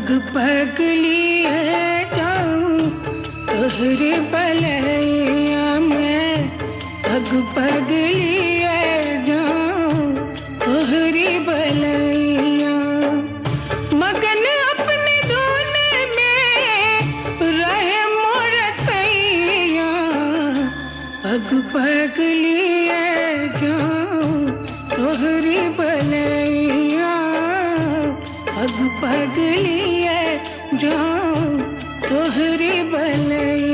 पग पगलिए जाऊं तोहरे बलैया में, पग पगलिए जाऊं तोहरे बलैया। मगन अपने धुन में रहे मोर सैया, पग पगलिए जाऊं तोहरे बलैया, पग पगलिए जाऊं तोहरे बलैया।